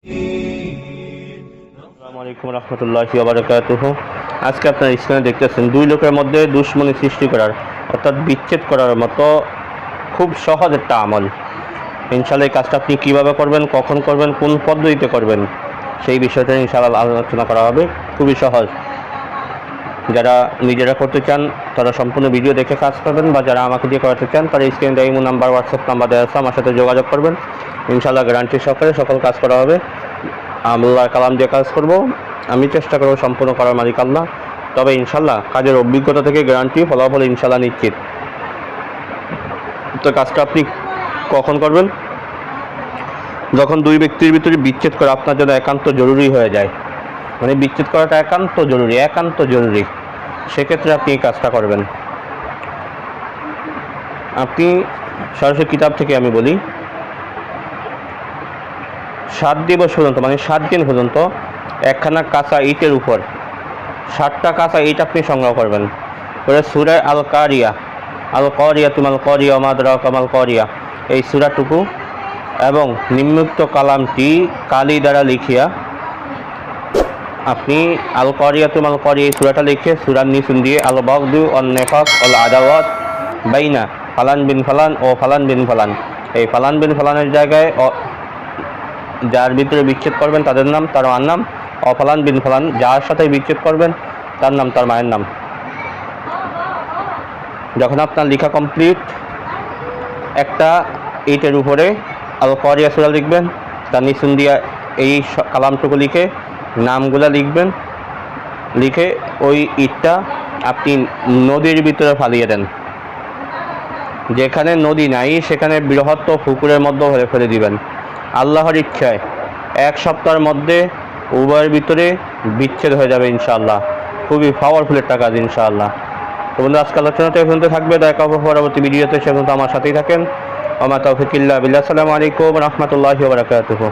আসসালামু আলাইকুম রহমতুল্লাহি ওয়া বারাকাতুহু। আজকে আপনার স্ক্রিনে দেখতেছেন দুই লোকের মধ্যে দুশ্মনী সৃষ্টি করার অর্থাৎ বিচ্ছেদ করার মতো খুব সহজ একটা আমল। ইনশাআল্লাহ এই কাজটা আপনি কীভাবে করবেন, কখন করবেন, কোন পদ্ধতিতে করবেন সেই বিষয়টা ইনশাআল্লাহ আলোচনা করা হবে। খুবই সহজ। যারা নিজেরা করতে চান তারা সম্পূর্ণ ভিডিও দেখে কাজ করবেন, বা যারা আমাকে দিয়ে করাতে চান তারা স্ক্রিনে ইমো নাম্বার, হোয়াটসঅ্যাপ নাম্বার দেওয়া আছে, আমার সাথে যোগাযোগ করবেন। ইনশাআল্লাহ গ্যারান্টি সহকারে সকল কাজ করা হবে। আল্লাহর কালাম দিয়ে কাজ করব, আমি চেষ্টা করব সম্পূর্ণ করার মালিক আল্লাহ। তবে ইনশাআল্লাহ কাজের অভিজ্ঞতা থেকে গ্যারান্টি, ফলাফল ইনশাআল্লাহ নিশ্চিত। তো কাজটা আপনি কখন করবেন? যখন দুই ব্যক্তির ভিতরে বিচ্ছেদ করা আপনার জন্য একান্ত জরুরি হয়ে যায়, মানে বিচ্ছেদ করাটা একান্ত জরুরি, সেক্ষেত্রে আপনি এই কাজটা করবেন। আপনি সরাসরি কিতাব থেকে আমি বলি, 7 দিবস পর্যন্ত, মানে 7 দিন পর্যন্ত একখানা কাঁচা ইটের উপর 7টা কাঁচা ইট আপনি সংগ্রহ করবেন। পরে সূরা আল কারিয়া তুমাল কারিয়া মাদরাকা কামাল কারিয়া, এই সূরাটুকু এবং নিম্নোক্ত কালামটি কালি দ্বারা লিখিয়া আপনি আল কারিয়া তুমাল কারিয়া এই সূরাটা লিখে সূরার নিচে দিয়ে আল বাগদু ওয়ান নিফাক ওয়াল আদাওয়াত বাইনা ফালান বিন ফালান ও ফালান বিন ফালান, এই ফালান বিন ফালানের জায়গায় যার ভিতরে বিচ্ছেদ করবেন তাদের নাম, তার মার নাম, অফলান বিন ফালান যার সাথে বিচ্ছেদ করবেন তার নাম, তার মায়ের নাম। যখন আপনার লেখা কমপ্লিট, একটা ইটের উপরে আল কারিয়া সূরা লিখবেন, তার নিচুন দিয়া এই কালামটুকু লিখে নামগুলা লিখবেন। লিখে ওই ইটটা আপনি নদীর ভিতরে ফালিয়ে দেন। যেখানে নদী নাই সেখানে বৃহত্তর পুকুরের মধ্যে ফেলে দিবেন। আল্লাহর ইচ্ছায় 1 সপ্তাহের মধ্যে উভয়ের ভিতরে বিচ্ছেদ হয়ে যাবে ইনশাআল্লাহ। খুবই পাওয়ারফুল একটা কাজ ইনশাআল্লাহ। তো বন্ধু, আজকে আলোচনাটা এই পর্যন্ত থাকবে। দেখা হবে পরবর্তী ভিডিওতে, সে পর্যন্ত আমার সাথেই থাকেন। ওয়া মা তাওফিক ইল্লা বিল্লাহ। আসসালামু আলাইকুম রহমতুল্লাহি ওয়া বারাকাতুহু।